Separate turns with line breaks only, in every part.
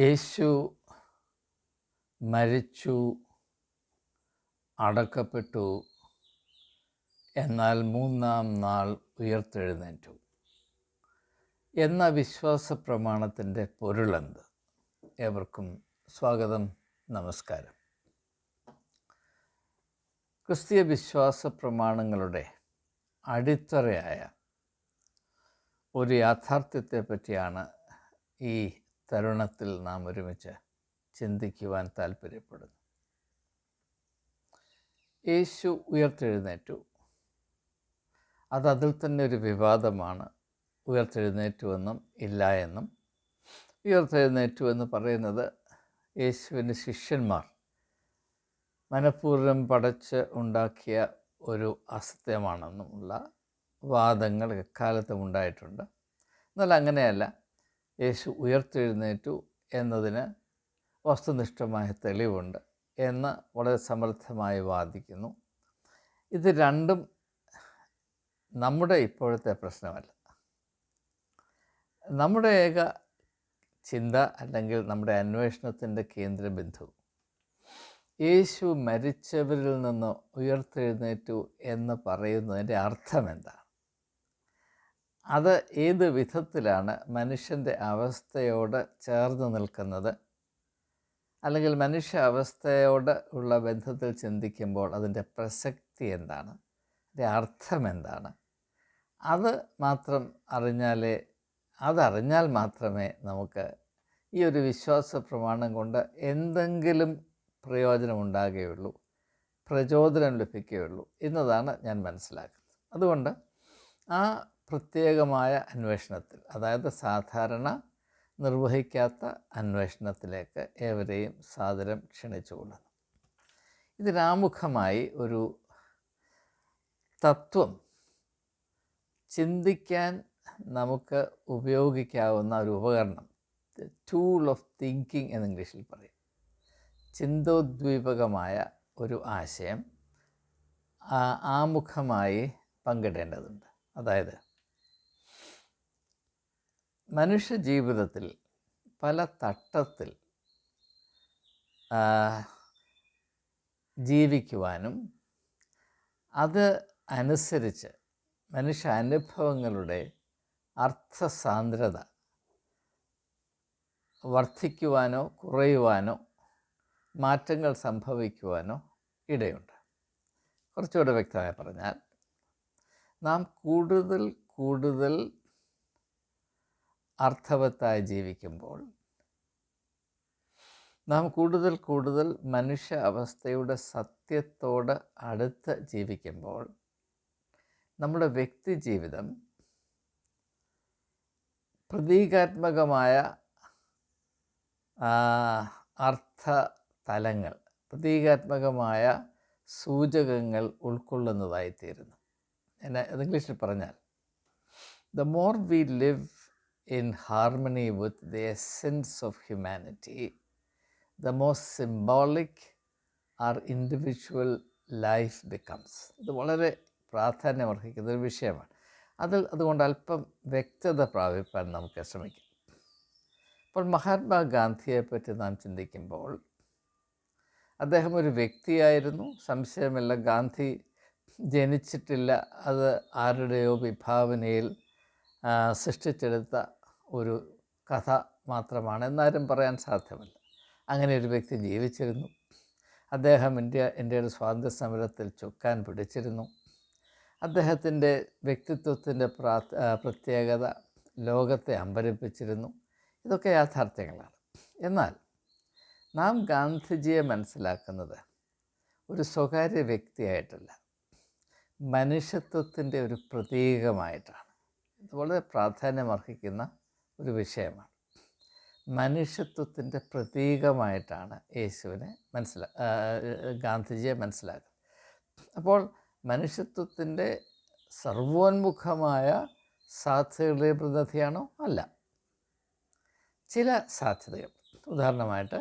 യേശു മരിച്ചു, അടക്കപ്പെട്ടു, എന്നാൽ മൂന്നാം നാൾ ഉയർത്തെഴുന്നേറ്റു എന്ന വിശ്വാസ പ്രമാണത്തിൻ്റെ പൊരുളെന്ത്? ഏവർക്കും സ്വാഗതം, നമസ്കാരം. ക്രിസ്തീയ വിശ്വാസ പ്രമാണങ്ങളുടെ അടിത്തറയായ ഒരു യാഥാർത്ഥ്യത്തെ പറ്റിയാണ് ഈ തരുണത്തിൽ നാം ഒരുമിച്ച് ചിന്തിക്കുവാൻ താല്പര്യപ്പെടുന്നു. യേശു ഉയർത്തെഴുന്നേറ്റു. അതിൽ തന്നെ ഒരു വിവാദമാണ്. ഉയർത്തെഴുന്നേറ്റുവെന്നും ഇല്ല എന്നും. ഉയർത്തെഴുന്നേറ്റു എന്ന് പറയുന്നത് യേശുവിൻ്റെ ശിഷ്യന്മാർ മനഃപൂർവ്വം പടച്ച് ഉണ്ടാക്കിയ ഒരു അസത്യമാണെന്നുമുള്ള വാദങ്ങൾ എക്കാലത്തും ഉണ്ടായിട്ടുണ്ട്. എന്നാൽ അങ്ങനെയല്ല. യേശു ഉയർത്തെഴുന്നേറ്റു എന്നതിന് വസ്തുനിഷ്ഠമായ തെളിവുണ്ട് എന്ന് വളരെ സമർത്ഥമായി വാദിക്കുന്നു. ഇത് രണ്ടും നമ്മുടെ ഇപ്പോഴത്തെ പ്രശ്നമല്ല. നമ്മുടെ ഏക ചിന്ത അല്ലെങ്കിൽ നമ്മുടെ അന്വേഷണത്തിൻ്റെ കേന്ദ്രബിന്ദു യേശു മരിച്ചവരിൽ നിന്ന് ഉയർത്തെഴുന്നേറ്റു എന്ന് പറയുന്നതിൻ്റെ അർത്ഥം എന്താണ്? അത് ഏത് വിധത്തിലാണ് മനുഷ്യൻ്റെ അവസ്ഥയോട് ചേർന്ന് നിൽക്കുന്നത്? അല്ലെങ്കിൽ മനുഷ്യ അവസ്ഥയോട് ഉള്ള ബന്ധത്തിൽ ചിന്തിക്കുമ്പോൾ അതിൻ്റെ പ്രസക്തി എന്താണ്? അതിൻ്റെ അർത്ഥം എന്താണ്? അത് മാത്രം അതറിഞ്ഞാൽ മാത്രമേ നമുക്ക് ഈ ഒരു വിശ്വാസ പ്രമാണം കൊണ്ട് എന്തെങ്കിലും പ്രയോജനമുണ്ടാകുകയുള്ളൂ, പ്രചോദനം ലഭിക്കുകയുള്ളൂ എന്നതാണ് ഞാൻ മനസ്സിലാക്കുന്നത്. അതുകൊണ്ട് ആ പ്രത്യേകമായ അന്വേഷണത്തിൽ, അതായത് സാധാരണ നിർവഹിക്കാത്ത അന്വേഷണത്തിലേക്ക് ഏവരെയും സാദരം ക്ഷണിച്ചുകൊള്ളുന്നു. ഇതിനാമുഖമായി ഒരു തത്വം ചിന്തിക്കാൻ നമുക്ക് ഉപയോഗിക്കാവുന്ന ഒരു ഉപകരണം, ടൂൾ ഓഫ് തിങ്കിങ് എന്ന് ഇംഗ്ലീഷിൽ പറയും. ചിന്തോദ്ദീപകമായ ഒരു ആശയം ആമുഖമായി പങ്കിടേണ്ടതുണ്ട്. അതായത് മനുഷ്യ ജീവിതത്തിൽ പല തട്ടത്തിൽ ജീവിക്കുവാനും അത് അനുസരിച്ച് മനുഷ്യ അനുഭവങ്ങളുടെ അർത്ഥസാന്ദ്രത വർദ്ധിക്കുവാനോ കുറയുവാനോ മാറ്റങ്ങൾ സംഭവിക്കുവാനോ ഇടയുണ്ട്. കുറച്ചുകൂടെ വ്യക്തമായി പറഞ്ഞാൽ, നാം കൂടുതൽ അർത്ഥവത്തായി ജീവിക്കുമ്പോൾ, നാം കൂടുതൽ മനുഷ്യ അവസ്ഥയുടെ സത്യത്തോട് അടുത്ത് ജീവിക്കുമ്പോൾ നമ്മുടെ വ്യക്തി ജീവിതം പ്രതീകാത്മകമായ അർത്ഥതലങ്ങൾ, പ്രതീകാത്മകമായ സൂചകങ്ങൾ ഉൾക്കൊള്ളുന്നതായിത്തീരുന്നു. അത് ഇംഗ്ലീഷിൽ പറഞ്ഞാൽ, the more we live in harmony with the essence of humanity, the more symbolic our individual life becomes. ഇത് വളരെ പ്രാധാന്യമർഹിക്കുന്ന ഒരു വിഷയമാണ്. അതുകൊണ്ട് അല്പം വ്യക്തത പ്രാപിപ്പാൻ നമുക്ക് ശ്രമിക്കാം. അപ്പോൾ മഹാത്മാഗാന്ധിയെപ്പറ്റി നാം ചിന്തിക്കുമ്പോൾ, അദ്ദേഹം ഒരു വ്യക്തിയായിരുന്നു, സംശയമില്ല. ഗാന്ധി ജനിച്ചിട്ടില്ല, അത് ആരുടെയോ വിഭാവനയിൽ സൃഷ്ടിച്ചെടുത്ത ഒരു കഥ മാത്രമാണ് എന്നാരും പറയാൻ സാധ്യമല്ല. അങ്ങനെ ഒരു വ്യക്തി ജീവിച്ചിരുന്നു. അദ്ദേഹം ഇന്ത്യയുടെ സ്വാതന്ത്ര്യ സമരത്തിൽ ചുക്കാൻ പിടിച്ചിരുന്നു. അദ്ദേഹത്തിൻ്റെ വ്യക്തിത്വത്തിൻ്റെ പ്രത്യേകത ലോകത്തെ അമ്പരപ്പിച്ചിരുന്നു. ഇതൊക്കെ യാഥാർത്ഥ്യങ്ങളാണ്. എന്നാൽ നാം ഗാന്ധിജിയെ മനസ്സിലാക്കുന്നത് ഒരു സ്വകാര്യ വ്യക്തിയായിട്ടല്ല, മനുഷ്യത്വത്തിൻ്റെ ഒരു പ്രതീകമായിട്ടാണ്. ഇത് വളരെ പ്രാധാന്യമർഹിക്കുന്ന ഒരു വിഷയമാണ്. മനുഷ്യത്വത്തിൻ്റെ പ്രതീകമായിട്ടാണ് ഗാന്ധിജിയെ മനസ്സിലാക്കുന്നത്. അപ്പോൾ മനുഷ്യത്വത്തിൻ്റെ സർവോന്മുഖമായ സാധ്യതകളുടെ പ്രതിനിധിയാണോ? അല്ല. ചില സാധ്യതകൾ, ഉദാഹരണമായിട്ട്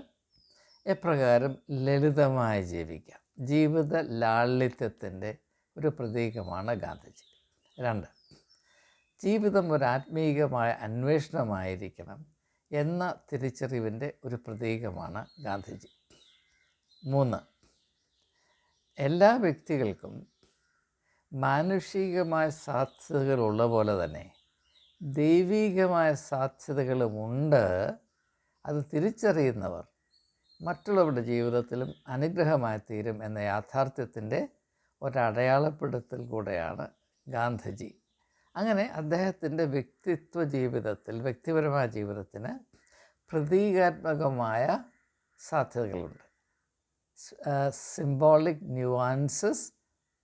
എപ്രകാരം ലളിതമായി ജീവിക്കാം, ജീവിത ലാളിത്യത്തിൻ്റെ ഒരു പ്രതീകമാണ് ഗാന്ധിജി. 2, ജീവിതം ഒരു ആത്മീയമായ അന്വേഷണമായിരിക്കണം എന്ന തിരിച്ചറിവിൻ്റെ ഒരു പ്രതീകമാണ് ഗാന്ധിജി. 3, എല്ലാ വ്യക്തികൾക്കും മാനുഷികമായ സാധ്യതകളുള്ള പോലെ തന്നെ ദൈവികമായ സാധ്യതകളുമുണ്ട്. അത് തിരിച്ചറിയുന്നവർ മറ്റുള്ളവരുടെ ജീവിതത്തിലും അനുഗ്രഹമായി തീരും എന്ന യാഥാർത്ഥ്യത്തിൻ്റെ ഒരടയാളപ്പെടുത്തൽ കൂടെയാണ് ഗാന്ധിജി. അങ്ങനെ അദ്ദേഹത്തിൻ്റെ വ്യക്തിപരമായ ജീവിതത്തിന് പ്രതീകാത്മകമായ സാധ്യതകളുണ്ട്. Symbolic nuances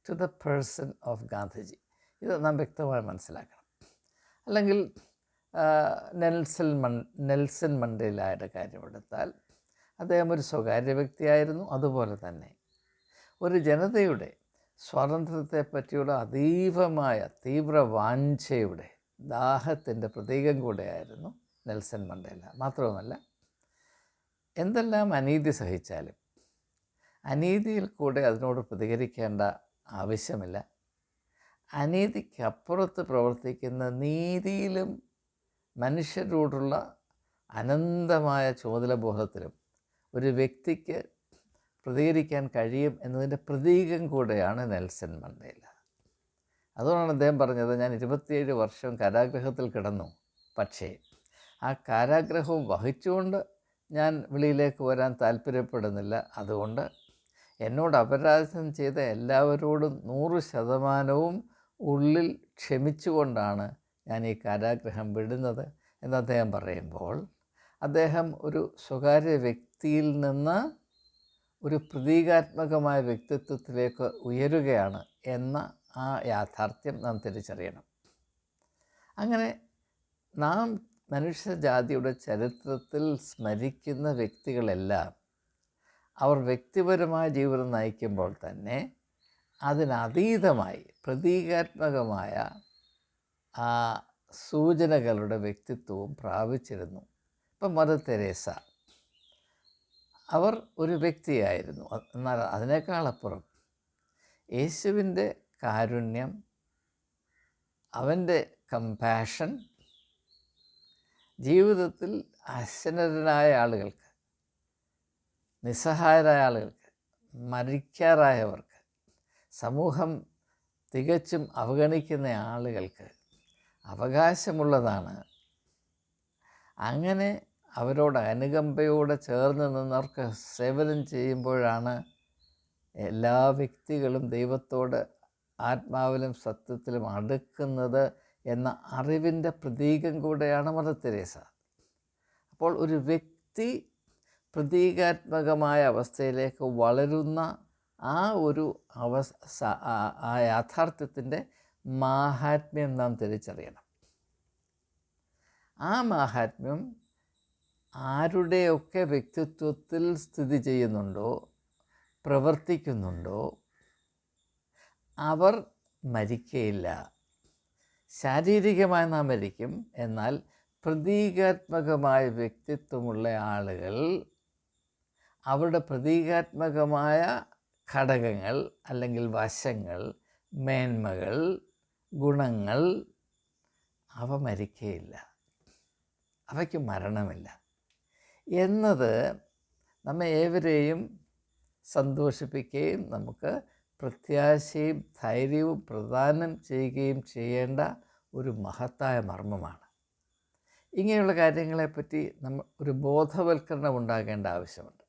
to the person of Gandhiji. ഇത് നാം വ്യക്തമായി മനസ്സിലാക്കണം. അല്ലെങ്കിൽ നെൽസൺ മണ്ടേലയുടെ കാര്യമെടുത്താൽ അദ്ദേഹം ഒരു സ്വകാര്യ വ്യക്തിയായിരുന്നു. അതുപോലെ തന്നെ ഒരു ജനതയുടെ സ്വാതന്ത്ര്യത്തെ പറ്റിയുള്ള അതീവമായ തീവ്ര വാഞ്ഛയുടെ ദാഹത്തിൻ്റെ പ്രതീകം കൂടെയായിരുന്നു നെൽസൺ മണ്ടേല. മാത്രവുമല്ല, എന്തെല്ലാം അനീതി സഹിച്ചാലും അനീതിയിൽ കൂടെ അതിനോട് പ്രതികരിക്കേണ്ട ആവശ്യമില്ല. അനീതിക്കപ്പുറത്ത് പ്രവർത്തിക്കുന്ന നീതിയിലും മനുഷ്യരോടുള്ള അനന്തമായ ചുമതലബോധത്തിലും ഒരു വ്യക്തിക്ക് പ്രതികരിക്കാൻ കഴിയും എന്നതിൻ്റെ പ്രതീകം കൂടെയാണ് നെൽസൺ മണ്ടേല. അതുകൊണ്ടാണ് അദ്ദേഹം പറഞ്ഞത്, ഞാൻ 27 വർഷം കാരാഗൃഹത്തിൽ കിടന്നു, പക്ഷേ ആ കാരാഗ്രഹവും വഹിച്ചുകൊണ്ട് ഞാൻ വെളിയിലേക്ക് വരാൻ താല്പര്യപ്പെടുന്നില്ല. അതുകൊണ്ട് എന്നോട് അപരാധം ചെയ്ത എല്ലാവരോടും 100% ഉള്ളിൽ ക്ഷമിച്ചുകൊണ്ടാണ് ഞാൻ ഈ കാരാഗ്രഹം വിടുന്നത് എന്ന് അദ്ദേഹം പറയുമ്പോൾ, അദ്ദേഹം ഒരു സ്വകാര്യ വ്യക്തിയിൽ നിന്ന് ഒരു പ്രതീകാത്മകമായ വ്യക്തിത്വത്തിലേക്ക് ഉയരുകയാണ് എന്ന ആ യാഥാർത്ഥ്യം നാം തിരിച്ചറിയണം. അങ്ങനെ നാം മനുഷ്യജാതിയുടെ ചരിത്രത്തിൽ സ്മരിക്കുന്ന വ്യക്തികളെല്ലാം അവർ വ്യക്തിപരമായ ജീവിതം നയിക്കുമ്പോൾ തന്നെ അതിനതീതമായി പ്രതീകാത്മകമായ ആ സൂചനകളുടെ വ്യക്തിത്വവും പ്രാപിച്ചിരുന്നു. ഇപ്പം മദർ തെരേസ അവർ ഒരു വ്യക്തിയായിരുന്നു. എന്നാൽ അതിനേക്കാളപ്പുറം യേശുവിൻ്റെ കാരുണ്യം, അവൻ്റെ കമ്പാഷൻ ജീവിതത്തിൽ അശനരായ ആളുകൾക്ക്, നിസ്സഹായരായ ആളുകൾക്ക്, മരിക്കാറായവർക്ക്, സമൂഹം തികച്ചും അവഗണിക്കുന്ന ആളുകൾക്ക് അവകാശമുള്ളതാണ്. അങ്ങനെ അവരോട് അനുകമ്പയോടെ ചേർന്ന് നിന്നവർക്ക് സേവനം ചെയ്യുമ്പോഴാണ് എല്ലാ വ്യക്തികളും ദൈവത്തോട് ആത്മാവിലും സത്യത്തിലും അടുക്കുന്നത് എന്ന അറിവിൻ്റെ പ്രതീകം കൂടെയാണ് മദർ തെരേസ. അപ്പോൾ ഒരു വ്യക്തി പ്രതീകാത്മകമായ അവസ്ഥയിലേക്ക് വളരുന്ന ആ ഒരു ആ യാഥാർത്ഥ്യത്തിൻ്റെ മാഹാത്മ്യം നാം തിരിച്ചറിയണം. ആ മാഹാത്മ്യം ആരുടെയൊക്കെ വ്യക്തിത്വത്തിൽ സ്ഥിതി ചെയ്യുന്നുണ്ടോ, പ്രവർത്തിക്കുന്നുണ്ടോ, അവർ മരിക്കയില്ല. ശാരീരികമായി നാം മരിക്കും, എന്നാൽ പ്രതീകാത്മകമായ വ്യക്തിത്വമുള്ള ആളുകൾ അവരുടെ പ്രതീകാത്മകമായ ഘടകങ്ങൾ അല്ലെങ്കിൽ വശങ്ങൾ, മേന്മകൾ, ഗുണങ്ങൾ അവ മരിക്കയില്ല, അവയ്ക്ക് മരണമില്ല എന്നത് നമ്മെ ഏവരെയും സന്തോഷിപ്പിക്കുകയും നമുക്ക് പ്രത്യാശയും ധൈര്യവും പ്രദാനം ചെയ്യുകയും ചെയ്യേണ്ട ഒരു മഹത്തായ മർമ്മമാണ്. ഇങ്ങനെയുള്ള കാര്യങ്ങളെപ്പറ്റി നമ്മൾ ഒരു ബോധവൽക്കരണം ഉണ്ടാകേണ്ട ആവശ്യമുണ്ട്.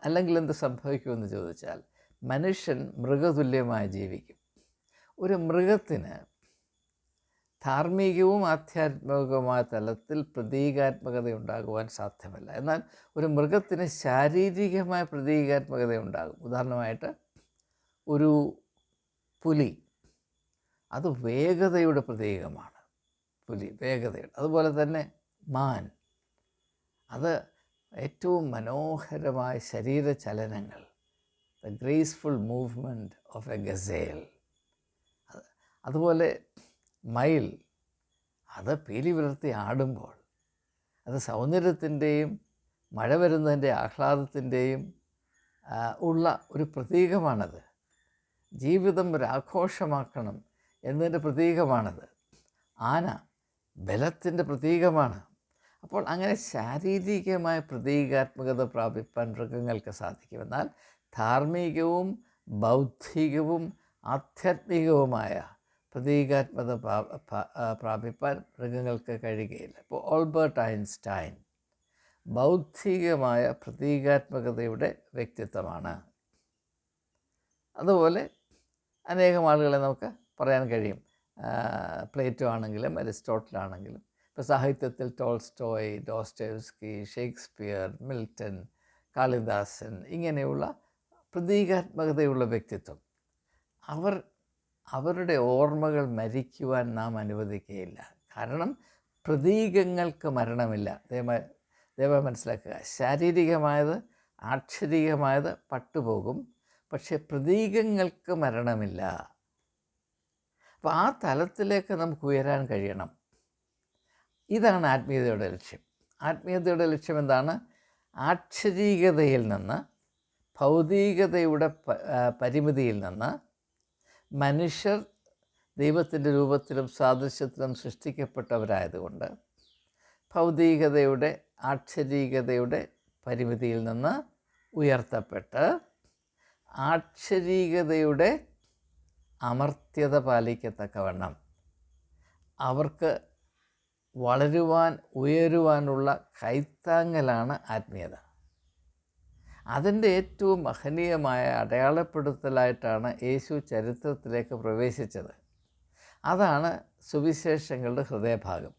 അല്ലെങ്കിൽ എന്ത് സംഭവിക്കുമെന്ന് ചോദിച്ചാൽ, മനുഷ്യൻ മൃഗതുല്യമായി ജീവിക്കും. ഒരു മൃഗത്തിന് ധാർമ്മികവും ആധ്യാത്മികവുമായ തലത്തിൽ പ്രതീകാത്മകത ഉണ്ടാകുവാൻ സാധ്യമല്ല. എന്നാൽ ഒരു മൃഗത്തിന് ശാരീരികമായ പ്രതീകാത്മകത ഉണ്ടാകും. ഉദാഹരണമായിട്ട് ഒരു പുലി, അത് വേഗതയുടെ പ്രതീകമാണ്. പുലി വേഗതയുടെ. അതുപോലെ തന്നെ മാൻ, അത് ഏറ്റവും മനോഹരമായ ശരീരചലനങ്ങൾ, the graceful movement of a gazelle. അതുപോലെ മയിൽ, അത് പീലി വിടർത്തി ആടുമ്പോൾ അത് സൗന്ദര്യത്തിൻ്റെയും മഴ വരുന്നതിൻ്റെ ആഹ്ലാദത്തിൻ്റെയും ഉള്ള ഒരു പ്രതീകമാണത്. ജീവിതം ഒരു ആഘോഷമാക്കണം എന്നതിൻ്റെ പ്രതീകമാണത്. ആന ബലത്തിൻ്റെ പ്രതീകമാണ്. അപ്പോൾ അങ്ങനെ ശാരീരികമായ പ്രതീകാത്മകത പ്രാപിപ്പാൻ മൃഗങ്ങൾക്ക് സാധിക്കും. എന്നാൽ ധാർമ്മികവും ബൗദ്ധികവും ആധ്യാത്മികവുമായ പ്രതീകാത്മകത പ്രാപിപ്പാൻ മൃഗങ്ങൾക്ക് കഴിയുകയില്ല. ഇപ്പോൾ ആൽബർട്ട് ഐൻസ്റ്റൈൻ ബൗദ്ധികമായ പ്രതീകാത്മകതയുടെ വ്യക്തിത്വമാണ്. അതുപോലെ അനേകം ആളുകളെ നമുക്ക് പറയാൻ കഴിയും. പ്ലേറ്റോ ആണെങ്കിലും അരിസ്റ്റോട്ടിലാണെങ്കിലും, ഇപ്പോൾ സാഹിത്യത്തിൽ ടോൾസ്റ്റോയ്, ഡോസ്റ്റോവ്സ്കി, ഷേക്സ്പിയർ, മിൽട്ടൺ, കാളിദാസൻ, ഇങ്ങനെയുള്ള പ്രതീകാത്മകതയുള്ള വ്യക്തിത്വം. അവരുടെ ഓർമ്മകൾ മരിക്കുവാൻ നാം അനുവദിക്കുകയില്ല. കാരണം പ്രതീകങ്ങൾക്ക് മരണമില്ല. ദയവായി മനസ്സിലാക്കുക. ശാരീരികമായത്, ആക്ഷരികമായത് പട്ടുപോകും, പക്ഷെ പ്രതീകങ്ങൾക്ക് മരണമില്ല. അപ്പോൾ ആ തലത്തിലേക്ക് നമുക്ക് ഉയരാൻ കഴിയണം. ഇതാണ് ആത്മീയതയുടെ ലക്ഷ്യം. ആത്മീയതയുടെ ലക്ഷ്യം എന്താണ്? ആക്ഷരികതയിൽ നിന്ന്, ഭൗതികതയുടെ പരിമിതിയിൽ നിന്ന് മനുഷ്യർ ദൈവത്തിൻ്റെ രൂപത്തിലും സാദൃശ്യത്തിലും സൃഷ്ടിക്കപ്പെട്ടവരായതുകൊണ്ട് ഭൗതികതയുടെ, ആക്ഷരികതയുടെ പരിമിതിയിൽ നിന്ന് ഉയർത്തപ്പെട്ട് ആക്ഷരികതയുടെ അമർത്യത പാലിക്കത്തക്കവണ്ണം അവർക്ക് വളരുവാൻ, ഉയരുവാനുള്ള കൈത്താങ്ങലാണ് ആത്മീയത. അതിൻ്റെ ഏറ്റവും മഹനീയമായ അടയാളപ്പെടുത്തലായിട്ടാണ് യേശു ചരിത്രത്തിലേക്ക് പ്രവേശിച്ചത്. അതാണ് സുവിശേഷങ്ങളുടെ ഹൃദയഭാഗം.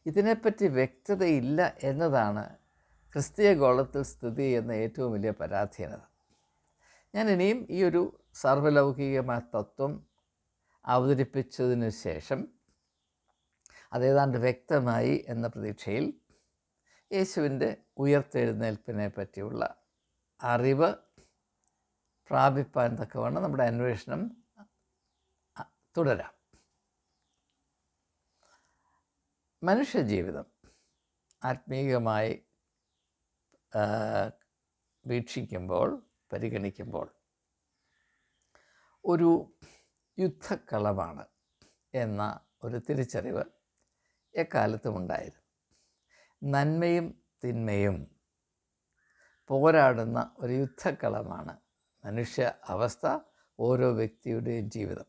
ഇതിനെപ്പറ്റി വ്യക്തതയില്ല എന്നതാണ് ക്രിസ്തീയ ഗോളത്തിൽ സ്ഥിതി ചെയ്യുന്ന ഏറ്റവും വലിയ പരാധീനത. ഞാൻ ഇനിയും ഈ ഒരു സർവ്വലൗകികമായ തത്വം അവതരിപ്പിച്ചതിനു ശേഷം അതേതാണ്ട് വ്യക്തമായി എന്ന പ്രതീക്ഷയിൽ യേശുവിൻ്റെ ഉയർത്തെഴുന്നേൽപ്പിനെ പറ്റിയുള്ള അറിവ് പ്രാപിപ്പാൻ തക്കവണ്ണം നമ്മുടെ അന്വേഷണം തുടരാം. മനുഷ്യജീവിതം ആത്മീയമായി വീക്ഷിക്കുമ്പോൾ, പരിഗണിക്കുമ്പോൾ ഒരു യുദ്ധക്കളമാണ് എന്ന ഒരു തിരിച്ചറിവ് എക്കാലത്തും ഉണ്ടായിരുന്നു. നന്മയും തിന്മയും പോരാടുന്ന ഒരു യുദ്ധക്കളമാണ് മനുഷ്യ അവസ്ഥ, ഓരോ വ്യക്തിയുടെയും ജീവിതം.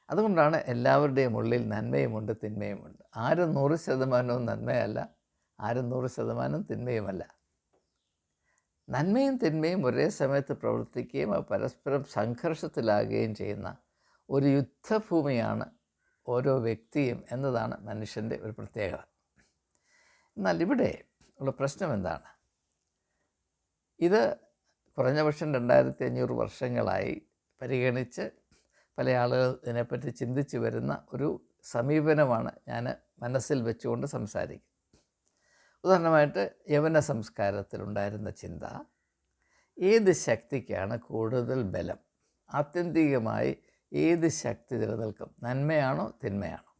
അതുകൊണ്ടാണ് എല്ലാവരുടെയും ഉള്ളിൽ നന്മയുമുണ്ട്, തിന്മയുമുണ്ട്. ആരും 100% നന്മയല്ല, ആരും 100% തിന്മയുമല്ല. നന്മയും തിന്മയും ഒരേ സമയത്ത് പ്രവർത്തിക്കുകയും പരസ്പരം സംഘർഷത്തിലാകുകയും ചെയ്യുന്ന ഒരു യുദ്ധഭൂമിയാണ് ഓരോ വ്യക്തിയും എന്നതാണ് മനുഷ്യൻ്റെ ഒരു പ്രത്യേകത. എന്നാൽ ഇവിടെ ഉള്ള പ്രശ്നം എന്താണ്? ഇത് കുറഞ്ഞ പക്ഷം 2500 വർഷങ്ങളായി പരിഗണിച്ച് പല ആളുകൾ ഇതിനെപ്പറ്റി ചിന്തിച്ച് വരുന്ന ഒരു സമീപനമാണ് ഞാൻ മനസ്സിൽ വെച്ചുകൊണ്ട് സംസാരിക്കുന്നത്. ഉദാഹരണമായിട്ട് യവന സംസ്കാരത്തിലുണ്ടായിരുന്ന ചിന്ത, ഏത് ശക്തിക്കാണ് കൂടുതൽ ബലം? ആത്യന്തികമായി ഏത് ശക്തി നിലനിൽക്കും? നന്മയാണോ തിന്മയാണോ?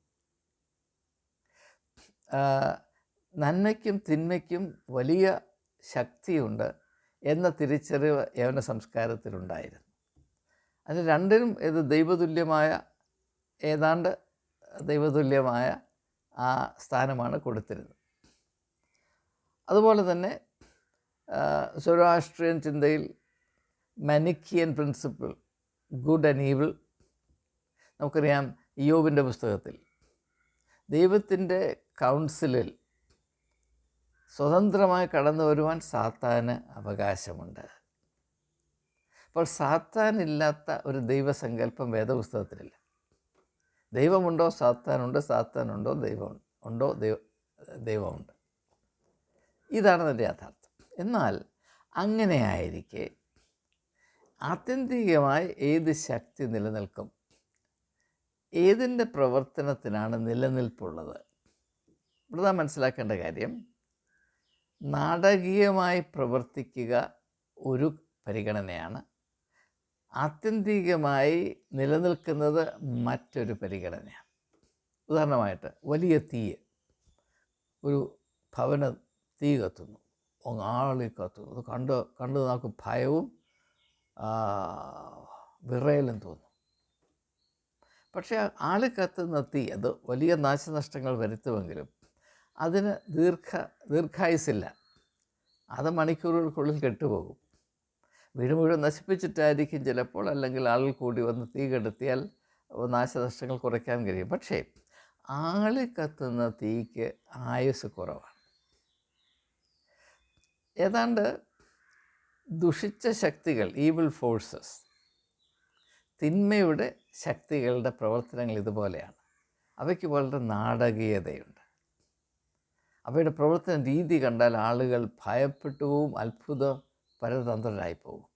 നന്മയ്ക്കും തിന്മയ്ക്കും വലിയ ശക്തിയുണ്ട് എന്ന തിരിച്ചറിവ് യവന സംസ്കാരത്തിലുണ്ടായിരുന്നു. അതിന് രണ്ടിനും ഇത് ഏതാണ്ട് ദൈവതുല്യമായ ആ സ്ഥാനമാണ് കൊടുത്തിരുന്നത്. അതുപോലെ തന്നെ സൊറാസ്ട്രിയൻ ചിന്തയിൽ മനിക്കിയൻ പ്രിൻസിപ്പിൾ, ഗുഡ് ആൻഡ് ഈവിൾ, നമുക്കറിയാം. ഇയ്യോബിൻ്റെ പുസ്തകത്തിൽ ദൈവത്തിൻ്റെ കൗൺസിലിൽ സ്വതന്ത്രമായി കടന്നു വരുവാൻ സാത്താന് അവകാശമുണ്ട്. അപ്പോൾ സാത്താനില്ലാത്ത ഒരു ദൈവസങ്കല്പം വേദപുസ്തകത്തിലില്ല. ദൈവമുണ്ടോ സാത്താനുണ്ട്, സാത്താനുണ്ടോ ദൈവമുണ്ട്. ഇതാണ് അതിൻ്റെ യാഥാർത്ഥ്യം. എന്നാൽ അങ്ങനെയായിരിക്കെ ആത്യന്തികമായി ഏത് ശക്തി നിലനിൽക്കും? ഏതിൻ്റെ പ്രവർത്തനത്തിനാണ് നിലനിൽപ്പുള്ളത്? ഇവിടെ നാം മനസ്സിലാക്കേണ്ട കാര്യം, നാടകീയമായി പ്രവർത്തിക്കുക ഒരു പരിഗണനയാണ്, ആത്യന്തികമായി നിലനിൽക്കുന്നത് മറ്റൊരു പരിഗണനയാണ്. ഉദാഹരണമായിട്ട് വലിയ ഒരു ഭവന തീ കത്തുന്നു, ആളി കത്തുന്നു. അത് കണ്ട് നമുക്ക് ഭയവും വിറയലും തോന്നും. പക്ഷേ ആളി കത്തുന്ന തീ അത് വലിയ നാശനഷ്ടങ്ങൾ വരുത്തുമെങ്കിലും അതിന് ദീർഘായുസില്ല. അത് മണിക്കൂറുകൾക്കുള്ളിൽ കെട്ടുപോകും. വീട് മുഴുവൻ നശിപ്പിച്ചിട്ടായിരിക്കും ചിലപ്പോൾ, അല്ലെങ്കിൽ ആളുകൾ കൂടി വന്ന് തീ കെടുത്തിയാൽ നാശനഷ്ടങ്ങൾ കുറയ്ക്കാൻ കഴിയും. പക്ഷേ ആളി കത്തുന്ന തീക്ക് ആയുസ് കുറവാണ്. ഏതാണ്ട് ദുഷിച്ച ശക്തികൾ, ഈവിൾ ഫോഴ്സസ്, തിന്മയുടെ ശക്തികളുടെ പ്രവർത്തനങ്ങൾ ഇതുപോലെയാണ്. അവയ്ക്ക് വളരെ നാടകീയതയുണ്ട്. അവയുടെ പ്രവർത്തന രീതി കണ്ടാൽ ആളുകൾ ഭയപ്പെട്ടു പോവും, അത്ഭുത പരതന്ത്രരായി പോകും.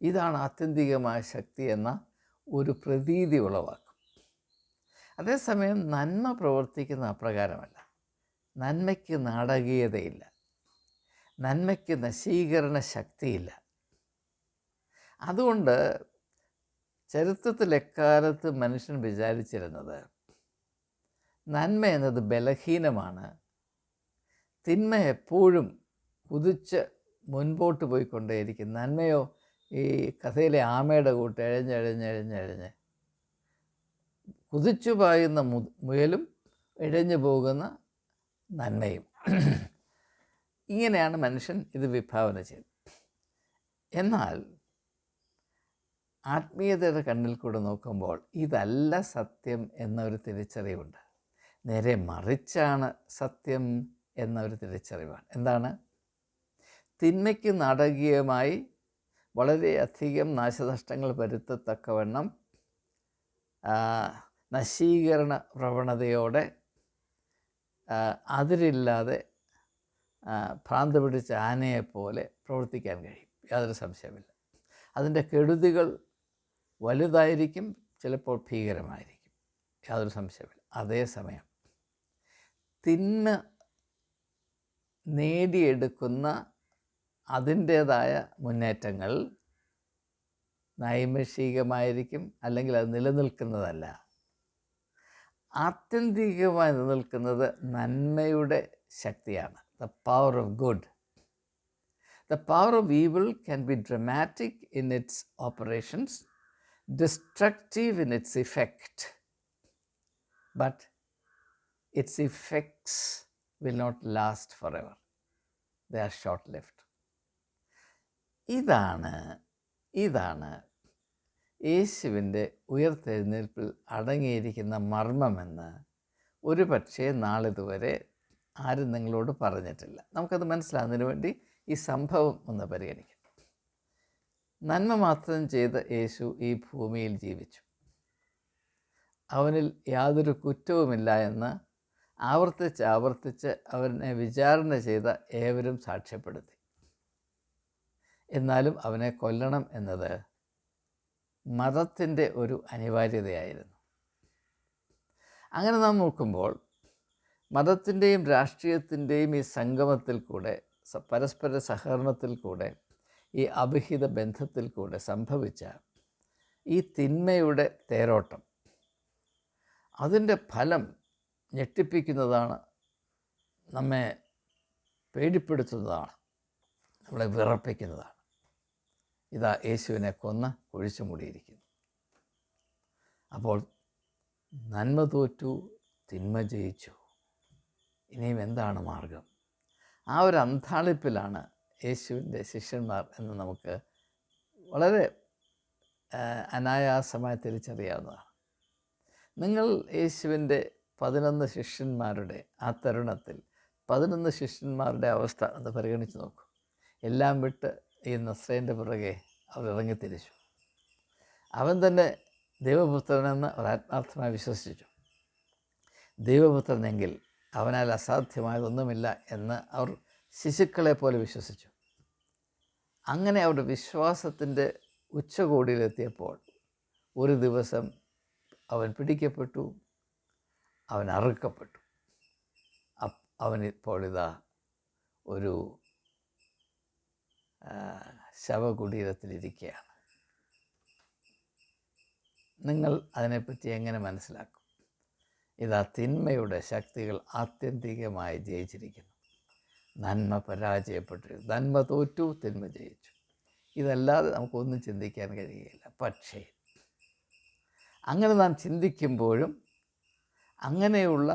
ഇതാണ് ആത്യന്തികമായ ശക്തി എന്ന ഒരു പ്രതീതി ഉളവാക്കും. അതേസമയം നന്മ പ്രവർത്തിക്കുന്ന അപ്രകാരമല്ല. നന്മയ്ക്ക് നാടകീയതയില്ല, നന്മയ്ക്ക് നശീകരണ ശക്തിയില്ല. അതുകൊണ്ട് ചരിത്രത്തിൽ എക്കാലത്ത് മനുഷ്യൻ വിചാരിച്ചിരുന്നത് നന്മ എന്നത് ബലഹീനമാണ്, തിന്മ എപ്പോഴും കുതിച്ച് മുൻപോട്ട് പോയിക്കൊണ്ടേയിരിക്കും, നന്മയോ ഈ കഥയിലെ ആമയുടെ കൂട്ട് എഴഞ്ഞെഴഞ്ഞെഴഞ്ഞെഴഞ്ഞ് കുതിച്ചു പായുന്ന മുയലും ഇഴഞ്ഞു പോകുന്ന നന്മയും. ഇങ്ങനെയാണ് മനുഷ്യൻ ഇത് വിഭാവന ചെയ്തത്. എന്നാൽ ആത്മീയതയുടെ കണ്ണിൽ കൂടെ നോക്കുമ്പോൾ ഇതല്ല സത്യം എന്നൊരു തിരിച്ചറിവുണ്ട്. നേരെ മറിച്ചാണ് സത്യം എന്നൊരു തിരിച്ചറിവാണ്. എന്താണ്? തിന്മയ്ക്ക് നാടകീയമായി വളരെയധികം നാശനഷ്ടങ്ങൾ വരുത്തത്തക്കവണ്ണം നശീകരണ പ്രവണതയോടെ അതിരില്ലാതെ ഭ്രാന്ത് പിടിച്ച ആനയെപ്പോലെ പ്രവർത്തിക്കാൻ കഴിയും, യാതൊരു സംശയമില്ല. അതിൻ്റെ കെടുതികൾ വലുതായിരിക്കും, ചിലപ്പോൾ ഭീകരമായിരിക്കും, യാതൊരു സംശയമില്ല. അതേസമയം തിന്മ നേടിയെടുക്കുന്ന അതിൻ്റേതായ മുന്നേറ്റങ്ങൾ നൈമിഷികമായിരിക്കും, അല്ലെങ്കിൽ അത് നിലനിൽക്കുന്നതല്ല. ആത്യന്തികമായി നിലനിൽക്കുന്നത് നന്മയുടെ ശക്തിയാണ്. The power of good. The power of evil can be dramatic in its operations, destructive in its effect, but its effects will not last forever. They are short-lived. ഇതാണ് യേശുവിൻ്റെ ഉയർത്തെഴുന്നേൽപ്പിൽ അടങ്ങിയിരിക്കുന്ന മർമ്മമെന്ന് ഒരു പക്ഷേ നാളിതുവരെ ആരും നിങ്ങളോട് പറഞ്ഞിട്ടില്ല. നമുക്കത് മനസ്സിലാകുന്നതിന് വേണ്ടി ഈ സംഭവം ഒന്ന് പരിഗണിക്കാം. നന്മ മാത്രം ചെയ്ത് യേശു ഈ ഭൂമിയിൽ ജീവിച്ചു. അവനിൽ യാതൊരു കുറ്റവുമില്ല എന്ന് ആവർത്തിച്ച് അവനെ വിചാരണ ചെയ്ത ഏവരും സാക്ഷ്യപ്പെടുത്തി. എന്നാലും അവനെ കൊല്ലണം എന്നത് മതത്തിൻ്റെ ഒരു അനിവാര്യതയായിരുന്നു. അങ്ങനെ നാം നോക്കുമ്പോൾ മതത്തിൻ്റെയും രാഷ്ട്രീയത്തിൻ്റെയും ഈ സംഗമത്തിൽ കൂടെ, പരസ്പര സഹകരണത്തിൽ കൂടെ, ഈ അഭിഹിത ബന്ധത്തിൽ കൂടെ സംഭവിച്ച ഈ തിന്മയുടെ തേരോട്ടം, അതിൻ്റെ ഫലം ഞെട്ടിപ്പിക്കുന്നതാണ്, നമ്മെ പേടിപ്പെടുത്തുന്നതാണ്, നമ്മളെ വിറപ്പിക്കുന്നതാണ്. ഇതാ യേശുവിനെ കൊന്ന് കുഴിച്ചു മൂടിയിരിക്കുന്നു. അപ്പോൾ നന്മ തോറ്റു, തിന്മ ജയിച്ചു. ഇനിയും എന്താണ് മാർഗം? ആ ഒരു അന്താളിപ്പിലാണ് യേശുവിൻ്റെ ശിഷ്യന്മാർ എന്ന് നമുക്ക് വളരെ അനായാസമായി തിരിച്ചറിയാവുന്നതാണ്. നിങ്ങൾ യേശുവിൻ്റെ 11 ശിഷ്യന്മാരുടെ ആ തരുണത്തിൽ 11 ശിഷ്യന്മാരുടെ അവസ്ഥ ഒന്ന് പരിഗണിച്ച് നോക്കൂ. എല്ലാം വിട്ട് ഈ നസ്രയൻ്റെ പുറകെ അവർ ഇറങ്ങിത്തിരിച്ചു. അവൻ തന്നെ ദൈവപുത്രനെന്ന് അവർ ആത്മാർത്ഥമായി വിശ്വസിച്ചു. ദൈവപുത്രനെങ്കിൽ അവനാൽ അസാധ്യമായതൊന്നുമില്ല എന്ന് അവർ ശിശുക്കളെ പോലെ വിശ്വസിച്ചു. അങ്ങനെ അവരുടെ വിശ്വാസത്തിൻ്റെ ഉച്ചകോടിയിലെത്തിയപ്പോൾ ഒരു ദിവസം അവൻ പിടിക്കപ്പെട്ടു, അവൻ അറുക്കപ്പെട്ടു. അവനിപ്പോൾ ഇതാ ഒരു ശവകുടീരത്തിലിരിക്കുകയാണ്. നിങ്ങൾ അതിനെപ്പറ്റി എങ്ങനെ മനസ്സിലാക്കും? ഇതാ തിന്മയുടെ ശക്തികൾ ആത്യന്തികമായി ജയിച്ചിരിക്കുന്നു. നന്മ പരാജയപ്പെട്ടു, നന്മ തോറ്റു, തിന്മ ജയിച്ചു. ഇതല്ലാതെ നമുക്കൊന്നും ചിന്തിക്കാൻ കഴിയുകയില്ല. പക്ഷേ അങ്ങനെ നാം ചിന്തിക്കുമ്പോഴും അങ്ങനെയുള്ള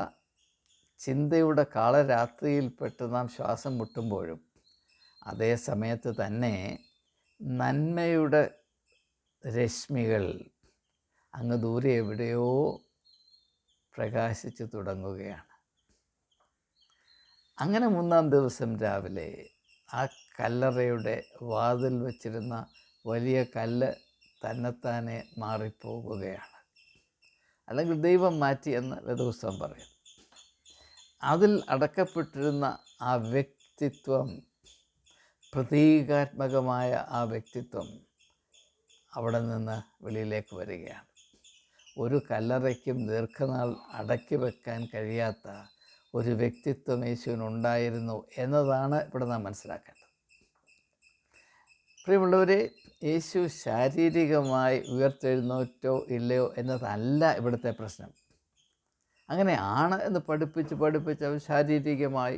ചിന്തയുടെ കാളരാത്രിയിൽപ്പെട്ട് നാം ശ്വാസം മുട്ടുമ്പോഴും അതേ സമയത്ത് തന്നെ നന്മയുടെ രശ്മികൾ അങ്ങ് ദൂരെ എവിടെയോ പ്രകാശിച്ചു തുടങ്ങുകയാണ്. അങ്ങനെ 3-ാം ദിവസം രാവിലെ ആ കല്ലറയുടെ വാതിൽ വച്ചിരുന്ന വലിയ കല്ല് തന്നെത്താനെ മാറിപ്പോകുകയാണ്. അല്ലെങ്കിൽ ദൈവം മാറ്റി എന്ന് വേദപുസ്തകം പറയും. അതിൽ അടക്കപ്പെട്ടിരുന്ന ആ വ്യക്തിത്വം, പ്രതീകാത്മകമായ ആ വ്യക്തിത്വം അവിടെ നിന്ന് വെളിയിലേക്ക് വരികയാണ്. ഒരു കല്ലറയ്ക്കും ദീർഘനാൾ അടക്കി വെക്കാൻ കഴിയാത്ത ഒരു വ്യക്തിത്വം യേശുവിനുണ്ടായിരുന്നു എന്നതാണ് ഇവിടെ നാം മനസ്സിലാക്കേണ്ടത്. പ്രിയമുള്ളവരെ, യേശു ശാരീരികമായി ഉയർത്തെഴുന്നേറ്റോ ഇല്ലയോ എന്നതല്ല ഇവിടുത്തെ പ്രശ്നം. അങ്ങനെ ആണ് എന്ന് പഠിപ്പിച്ച് അവൻ ശാരീരികമായി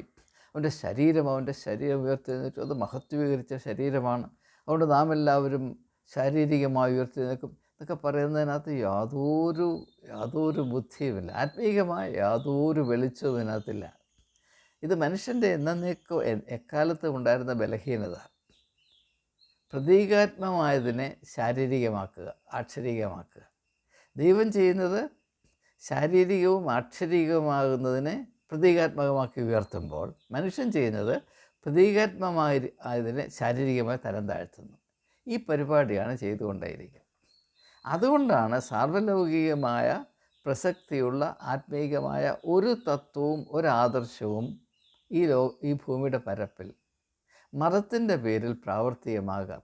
അവൻ്റെ ശരീരം ഉയർത്തെഴുന്നേറ്റു. അത് മഹത്വീകരിച്ച ശരീരമാണ്. അതുകൊണ്ട് നാം എല്ലാവരും ശാരീരികമായി ഉയർത്തെഴുന്നേൽക്കും എന്നൊക്കെ പറയുന്നതിനകത്ത് യാതൊരു ബുദ്ധിയുമില്ല. ആത്മീയമായ യാതൊരു വെളിച്ചവും ഇതിനകത്തില്ല. ഇത് മനുഷ്യൻ്റെ എക്കാലത്തും ഉണ്ടായിരുന്ന ബലഹീനത. പ്രതീകാത്മകമായതിനെ ശാരീരികമാക്കുക, ആക്ഷരികമാക്കുക. ദൈവം ചെയ്യുന്നത് ശാരീരികവും ആക്ഷരികവുമാകുന്നതിനെ പ്രതീകാത്മകമാക്കി ഉയർത്തുമ്പോൾ, മനുഷ്യൻ ചെയ്യുന്നത് പ്രതീകാത്മകമായതിനെ ശാരീരികമായി തരം താഴ്ത്തുന്നു. ഈ പരിപാടിയാണ് ചെയ്തുകൊണ്ടേയിരിക്കുന്നത്. അതുകൊണ്ടാണ് സാർവലൗകികമായ പ്രസക്തിയുള്ള ആത്മീയമായ ഒരു തത്വവും ഒരാദർശവും ഈ ഭൂമിയുടെ പരപ്പിൽ മതത്തിൻ്റെ പേരിൽ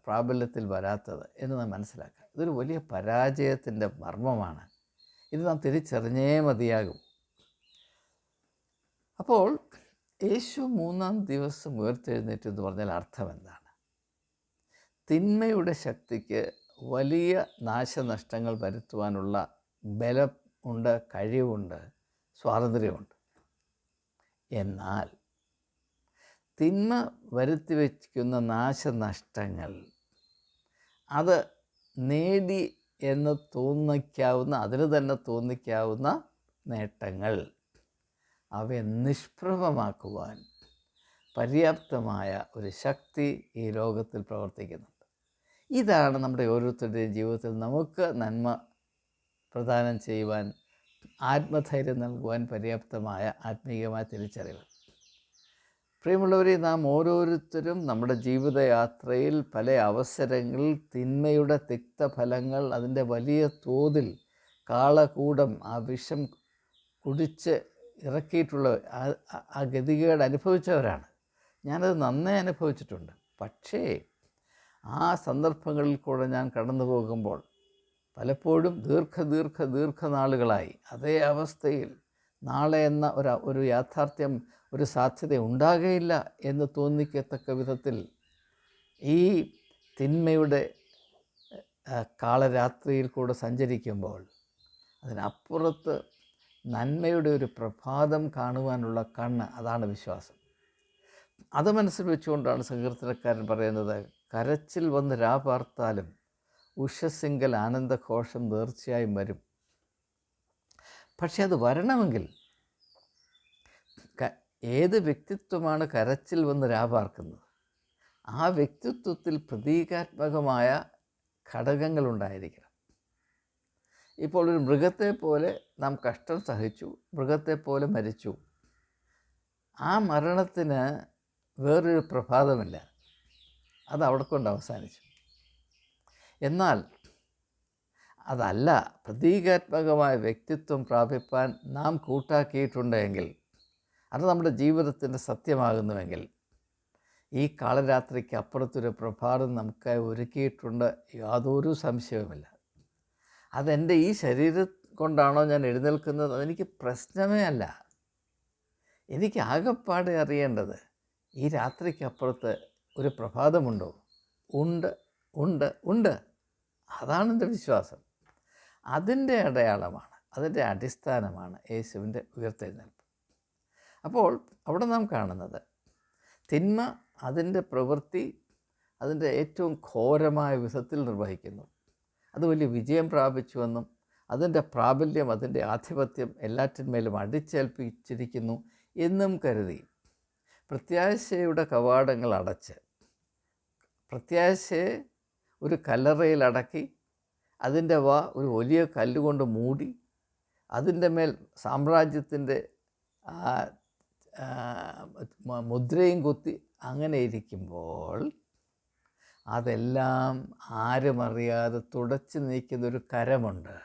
പ്രാബല്യത്തിൽ വരാത്തത് എന്ന് നാം മനസ്സിലാക്കുക. ഇതൊരു വലിയ പരാജയത്തിൻ്റെ മർമ്മമാണ്. ഇത് നാം തിരിച്ചറിഞ്ഞേ മതിയാകും. അപ്പോൾ യേശു 3-ാം ദിവസം ഉയർത്തെഴുന്നേറ്റു എന്ന് പറഞ്ഞാൽ അർത്ഥം എന്താണ്? തിന്മയുടെ ശക്തിക്ക് വലിയ നാശനഷ്ടങ്ങൾ വരുത്തുവാനുള്ള ബലം ഉണ്ട്, കഴിവുണ്ട്, സ്വാതന്ത്ര്യമുണ്ട്. എന്നാൽ തിന്മ വരുത്തി വയ്ക്കുന്ന നാശനഷ്ടങ്ങൾ അത് നേടി എന്ന് അതിന് തന്നെ തോന്നിക്കാവുന്ന നേട്ടങ്ങൾ അവയെ നിഷ്പ്രഭമാക്കുവാൻ പര്യാപ്തമായ ഒരു ശക്തി ഈ ലോകത്തിൽ പ്രവർത്തിക്കുന്നുണ്ട്. ഇതാണ് നമ്മുടെ ഓരോരുത്തരുടെയും ജീവിതത്തിൽ നമുക്ക് നന്മ പ്രദാനം ചെയ്യുവാൻ, ആത്മധൈര്യം നൽകുവാൻ പര്യാപ്തമായ ആത്മീയമായ തിരിച്ചറിവ്. പ്രിയമുള്ളവരെ, നാം ഓരോരുത്തരും നമ്മുടെ ജീവിതയാത്രയിൽ പല അവസരങ്ങളിൽ തിന്മയുടെ തിക്തഫലങ്ങൾ, അതിൻ്റെ വലിയ തോതിൽ കാളകൂടം ആ വിഷം കുടിച്ച് ഇറക്കിയിട്ടുള്ള ആ ഗതികേട് അനുഭവിച്ചവരാണ്. ഞാനത് നന്നേ അനുഭവിച്ചിട്ടുണ്ട്. പക്ഷേ ആ സന്ദർഭങ്ങളിൽ കൂടെ ഞാൻ കടന്നു പോകുമ്പോൾ പലപ്പോഴും ദീർഘനാളുകളായി അതേ അവസ്ഥയിൽ നാളെ എന്ന ഒരു യാഥാർത്ഥ്യം, ഒരു സാധ്യത ഉണ്ടാകുകയില്ല എന്ന് തോന്നിക്കത്തക്ക വിധത്തിൽ ഈ തിന്മയുടെ കാളരാത്രിയിൽ കൂടെ സഞ്ചരിക്കുമ്പോൾ അതിനപ്പുറത്ത് നന്മയുടെ ഒരു പ്രഭാതം കാണുവാനുള്ള കണ്ണ്, അതാണ് വിശ്വാസം. അത് മനസ്സിൽ വെച്ചുകൊണ്ടാണ് സങ്കീർത്തനക്കാരൻ പറയുന്നത്, കരച്ചിൽ വന്ന് രാപാർത്താലും ഉഷസ്സിങ്കൽ ആനന്ദഘോഷം തീർച്ചയായും വരും. പക്ഷെ അത് വരണമെങ്കിൽ ഏത് വ്യക്തിത്വമാണ് കരച്ചിൽ വന്ന് രാപാർക്കുന്നത്? ആ വ്യക്തിത്വത്തിൽ പ്രതീകാത്മകമായ ഘടകങ്ങളുണ്ടായിരിക്കണം. ഇപ്പോൾ ഒരു മൃഗത്തെ പോലെ നാം കഷ്ടം സഹിച്ചു, മൃഗത്തെ പോലെ മരിച്ചു. ആ മരണത്തിന് വേറൊരു പ്രഭാതമില്ല, അത് അവിടെ കൊണ്ട് അവസാനിച്ചു. എന്നാൽ അതല്ല, പ്രതീകാത്മകമായ വ്യക്തിത്വം പ്രാപിപ്പാൻ നാം കൂട്ടാക്കിയിട്ടുണ്ടെങ്കിൽ, അത് നമ്മുടെ ജീവിതത്തിൻ്റെ സത്യമാകുന്നുവെങ്കിൽ, ഈ കാളരാത്രിക്ക് അപ്പുറത്തൊരു പ്രഭാതം നമുക്കായി ഒരുക്കിയിട്ടുണ്ട്, യാതൊരു സംശയവുമില്ല. അതെൻ്റെ ഈ ശരീരം കൊണ്ടാണോ ഞാൻ എഴുന്നേൽക്കുന്നത്, അതെനിക്ക് പ്രശ്നമേ അല്ല. എനിക്ക് ആകെപ്പാടെ അറിയേണ്ടത്, ഈ രാത്രിക്കപ്പുറത്ത് ഒരു പ്രഭാതമുണ്ടോ? ഉണ്ട്. അതാണ് എൻ്റെ വിശ്വാസം. അതിൻ്റെ അടയാളമാണ്, അതിൻ്റെ അടിസ്ഥാനമാണ് യേശുവിൻ്റെ ഉയർത്തെഴുന്നേൽപ്പ്. അപ്പോൾ അവിടെ നാം കാണുന്നത്, തിന്മ അതിൻ്റെ പ്രവൃത്തി അതിൻ്റെ ഏറ്റവും ഘോരമായ വിധത്തിൽ നിർവഹിക്കുന്നു. അത് വലിയ വിജയം പ്രാപിച്ചുവെന്നും അതിൻ്റെ പ്രാബല്യം, അതിൻ്റെ ആധിപത്യം എല്ലാറ്റിന്മേലും അടിച്ചേൽപ്പിച്ചിരിക്കുന്നു എന്നും കരുതി പ്രത്യാശയുടെ കവാടങ്ങൾ അടച്ച്, പ്രത്യാശയെ ഒരു കല്ലറയിലടക്കി, അതിൻ്റെ ഒരു വലിയ കല്ലുകൊണ്ട് മൂടി, അതിൻ്റെ മേൽ സാമ്രാജ്യത്തിൻ്റെ മുദ്രയും കുത്തി അങ്ങനെ ഇരിക്കുമ്പോൾ അതെല്ലാം ആരുമറിയാതെ തുടച്ചു നീക്കുന്നൊരു കരമുണ്ട്.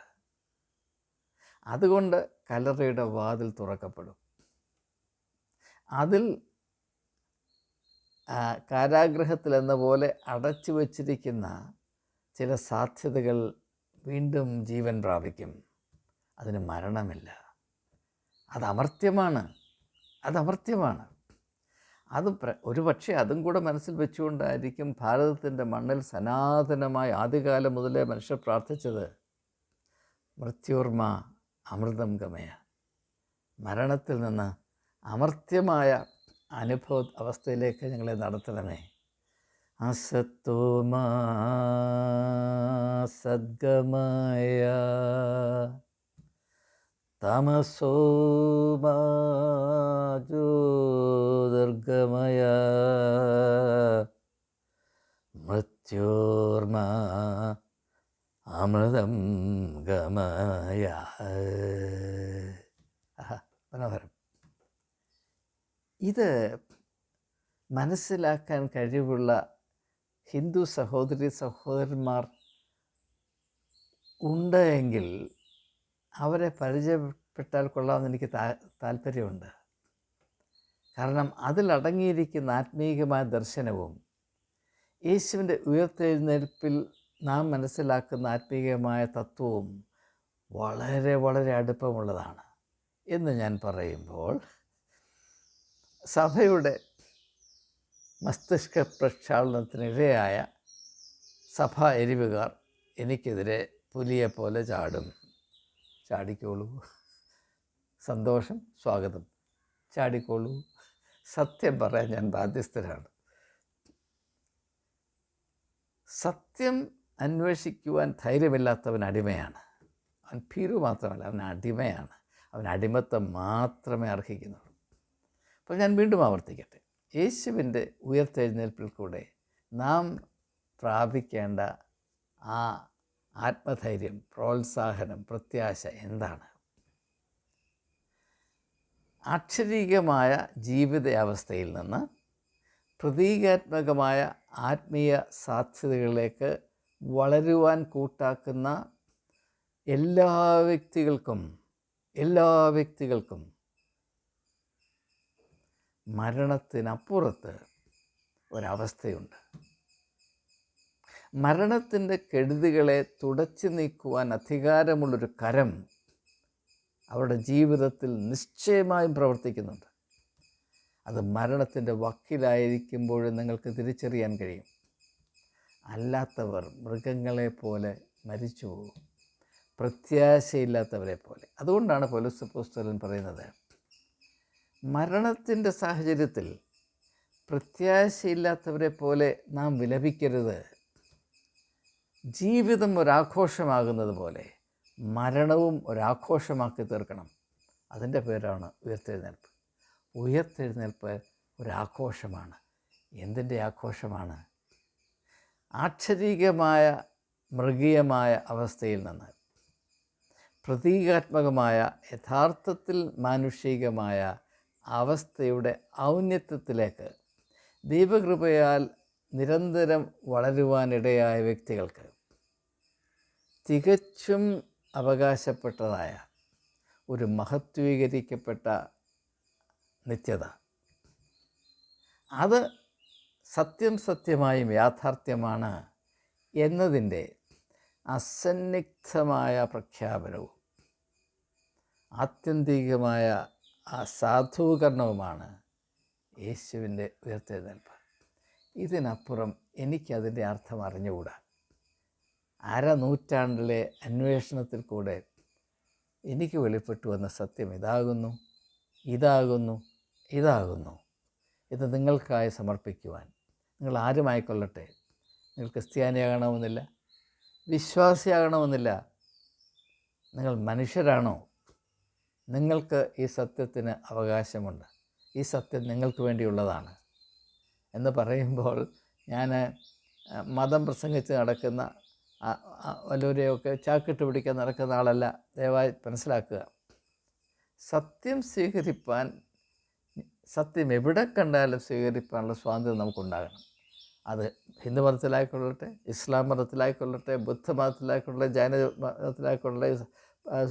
അതുകൊണ്ട് കല്ലറയുടെ വാതിൽ തുറക്കപ്പെടും. അതിൽ കാരാഗൃഹത്തിലെന്ന പോലെ അടച്ചു വച്ചിരിക്കുന്ന ചില സാധ്യതകൾ വീണ്ടും ജീവൻ പ്രാപിക്കും. അതിന് മരണമില്ല. അതമർത്യമാണ്. അത് ഒരു പക്ഷേ അതും കൂടെ മനസ്സിൽ വെച്ചുകൊണ്ടായിരിക്കും ഭാരതത്തിൻ്റെ മണ്ണിൽ സനാതനമായി ആദ്യകാലം മുതലേ മനുഷ്യർ പ്രാർത്ഥിച്ചത്, മൃത്യോർമ അമൃതം ഗമയ, മരണത്തിൽ നിന്ന് അമർത്യമായ അവസ്ഥയിലേക്ക് ഞങ്ങളെ നടത്തണമേ. അസത്തോമാ സദ്ഗമയ തമസോമാ ജ്യോതിർഗമയ മൃത്യോർമ അമൃതം ഗമയ. മനോഹരം. ഇത് മനസ്സിലാക്കാൻ കഴിവുള്ള ഹിന്ദു സഹോദരന്മാർ ഉണ്ട് എങ്കിൽ അവരെ പരിചയപ്പെട്ടാൽ കൊള്ളാമെന്ന് എനിക്ക് താല്പര്യമുണ്ട്. കാരണം അതിലടങ്ങിയിരിക്കുന്ന ആത്മീയമായ ദർശനവും യേശുവിൻ്റെ ഉയർത്തെഴുന്നേൽപ്പിൽ നാം മനസ്സിലാക്കുന്ന ആത്മീയമായ തത്വവും വളരെ വളരെ അടുപ്പമുള്ളതാണ് എന്ന് ഞാൻ പറയുമ്പോൾ സഭയുടെ മസ്തിഷ്ക പ്രക്ഷാളനത്തിനിരയായ സഭാ എരിവുകാർ എനിക്കെതിരെ പുലിയെപ്പോലെ ചാടും. ചാടിക്കോളൂ, സന്തോഷം, സ്വാഗതം, ചാടിക്കോളൂ. സത്യം പറയാൻ ഞാൻ ബാധ്യസ്ഥരാണ്. സത്യം അന്വേഷിക്കുവാൻ ധൈര്യമില്ലാത്തവൻ അടിമയാണ്. അവൻ ഭീരു മാത്രമല്ല, അവൻ അടിമയാണ്. അവൻ അടിമത്തം മാത്രമേ അർഹിക്കുന്നുള്ളൂ. അപ്പോൾ ഞാൻ വീണ്ടും ആവർത്തിക്കട്ടെ, യേശുവിൻ്റെ ഉയർത്തെഴുന്നേൽപ്പിൽ കൂടെ നാം പ്രാപിക്കേണ്ട ആ ആത്മധൈര്യം, പ്രോത്സാഹനം, പ്രത്യാശ എന്താണ്? അക്ഷരീകമായ ജീവിതാവസ്ഥയിൽ നിന്ന് പ്രതീകാത്മകമായ ആത്മീയ സാധ്യതകളിലേക്ക് വളരുവാൻ കൂട്ടാക്കുന്ന എല്ലാ വ്യക്തികൾക്കും മരണത്തിനപ്പുറത്ത് ഒരവസ്ഥയുണ്ട്. മരണത്തിൻ്റെ കെടുതികളെ തുടച്ചു നീക്കുവാൻ അധികാരമുള്ളൊരു കരം അവരുടെ ജീവിതത്തിൽ നിശ്ചയമായും പ്രവർത്തിക്കുന്നുണ്ട്. അത് മരണത്തിൻ്റെ വക്കിലായിരിക്കുമ്പോഴും നിങ്ങൾക്ക് തിരിച്ചറിയാൻ കഴിയും. അല്ലാത്തവർ മൃഗങ്ങളെ പോലെ മരിച്ചു പോകും, പ്രത്യാശയില്ലാത്തവരെ പോലെ. അതുകൊണ്ടാണ് പൗലോസ് അപ്പോസ്തലൻ പറയുന്നത്, മരണത്തിൻ്റെ സാഹചര്യത്തിൽ പ്രത്യാശയില്ലാത്തവരെ പോലെ നാം വിലപിക്കരുത്. ജീവിതം ഒരാഘോഷമാകുന്നത് പോലെ മരണവും ഒരാഘോഷമാക്കി തീർക്കണം. അതിൻ്റെ പേരാണ് ഉയർത്തെഴുന്നേൽപ്പ്. ഉയർത്തെഴുന്നേൽപ്പ് ഒരാഘോഷമാണ്. എന്തിൻ്റെ ആഘോഷമാണ്? ആക്ഷരീകമായ മൃഗീയമായ അവസ്ഥയിൽ നിന്ന് പ്രതീകാത്മകമായ യഥാർത്ഥത്തിൽ മാനുഷികമായ അവസ്ഥയുടെ ഔന്നത്യത്തിലേക്ക് ദൈവകൃപയാൽ നിരന്തരം വളരുവാനിടയായ വ്യക്തികൾക്ക് തികച്ചും അവകാശപ്പെട്ടതായ ഒരു മഹത്വീകരിക്കപ്പെട്ട നിത്യത, അത് സത്യമായും യാഥാർത്ഥ്യമാണ് എന്നതിൻ്റെ അസന്നിഗ്ധമായ പ്രഖ്യാപനവും ആത്യന്തികമായ ആ സാധൂകരണവുമാണ് യേശുവിൻ്റെ ഉയർത്തെഴുന്നേൽപ്പ്. ഇതിനപ്പുറം എനിക്കതിൻ്റെ അർത്ഥം അറിഞ്ഞുകൂടാ. നൂറ്റാണ്ടിലെ അന്വേഷണത്തിൽ കൂടെ എനിക്ക് വെളിപ്പെട്ടു വന്ന സത്യം ഇതാകുന്നു ഇത് നിങ്ങൾക്കായി സമർപ്പിക്കുവാൻ. നിങ്ങൾ ആരുമായിക്കൊള്ളട്ടെ, നിങ്ങൾ ക്രിസ്ത്യാനിയാകണമെന്നില്ല, വിശ്വാസിയാകണമെന്നില്ല, നിങ്ങൾ മനുഷ്യരാണോ, നിങ്ങൾക്ക് ഈ സത്യത്തിന് അവകാശമുണ്ട്. ഈ സത്യം നിങ്ങൾക്ക് വേണ്ടിയുള്ളതാണ് എന്ന് പറയുമ്പോൾ ഞാൻ മതം പ്രസംഗിച്ച് നടക്കുന്ന വല്ലവരെയൊക്കെ ചാക്കിട്ട് പിടിക്കാൻ നടക്കുന്ന ആളല്ല. ദയവായി മനസ്സിലാക്കുക. സത്യം സ്വീകരിപ്പാൻ, സത്യം എവിടെ കണ്ടാലും സ്വീകരിക്കാനുള്ള സ്വാതന്ത്ര്യം നമുക്കുണ്ടാകണം. അത് ഹിന്ദു മതത്തിലായിക്കൊള്ളട്ടെ, ഇസ്ലാം മതത്തിലായിക്കൊള്ളട്ടെ, ബുദ്ധമതത്തിലായിക്കൊള്ളട്ടെ, ജൈന മതത്തിലായിക്കൊള്ളട്ടെ,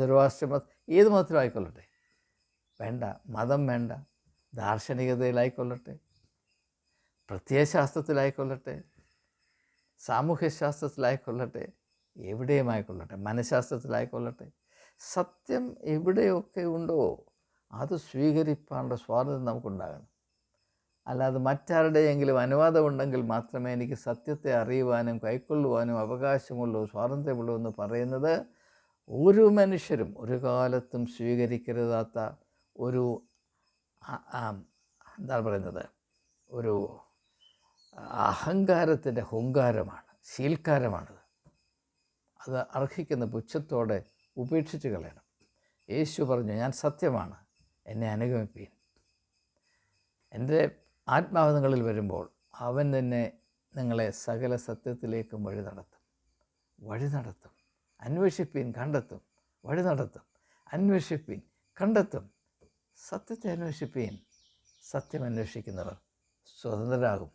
സർവാശ്രമ ഏത് മതത്തിലായിക്കൊള്ളട്ടെ, വേണ്ട മതം വേണ്ട. ദാർശനികതയിലായിക്കൊള്ളട്ടെ, പ്രത്യയശാസ്ത്രത്തിലായിക്കൊള്ളട്ടെ, സാമൂഹ്യശാസ്ത്രത്തിലായിക്കൊള്ളട്ടെ, എവിടെയുമായിക്കൊള്ളട്ടെ, മനഃശാസ്ത്രത്തിലായിക്കൊള്ളട്ടെ, സത്യം എവിടെയൊക്കെ ഉണ്ടോ അത് സ്വീകരിക്കാനുള്ള സ്വാതന്ത്ര്യം നമുക്കുണ്ടാകണം. അല്ലാതെ മറ്റാരുടെയെങ്കിലും അനുവാദമുണ്ടെങ്കിൽ മാത്രമേ എനിക്ക് സത്യത്തെ അറിയുവാനും കൈക്കൊള്ളുവാനും അവകാശമുള്ളൂ, സ്വാതന്ത്ര്യമുള്ളൂ എന്ന് പറയുന്നത് ഒരു മനുഷ്യരും ഒരു കാലത്തും സ്വീകരിക്കരുതാത്ത ഒരു എന്താണ് പറയുന്നത്, ഒരു അഹങ്കാരത്തിൻ്റെ ഹുങ്കാരമാണ്, ശീൽക്കാരമാണത്. അത് അർഹിക്കുന്ന പുച്ഛത്തോടെ ഉപേക്ഷിച്ച് കളയണം. യേശു പറഞ്ഞു, ഞാൻ സത്യമാണ്, എന്നെ അനുഗമിപ്പീൻ. എൻ്റെ ആത്മാവ് നിങ്ങളിൽ വരുമ്പോൾ അവൻ തന്നെ നിങ്ങളെ സകല സത്യത്തിലേക്കും വഴി നടത്തും. അന്വേഷിപ്പീൻ, കണ്ടെത്തും. വഴി നടത്തും. അന്വേഷിപ്പീൻ, കണ്ടെത്തും. സത്യത്തെ അന്വേഷിപ്പീൻ. സത്യം അന്വേഷിക്കുന്നവർ സ്വതന്ത്രരാകും.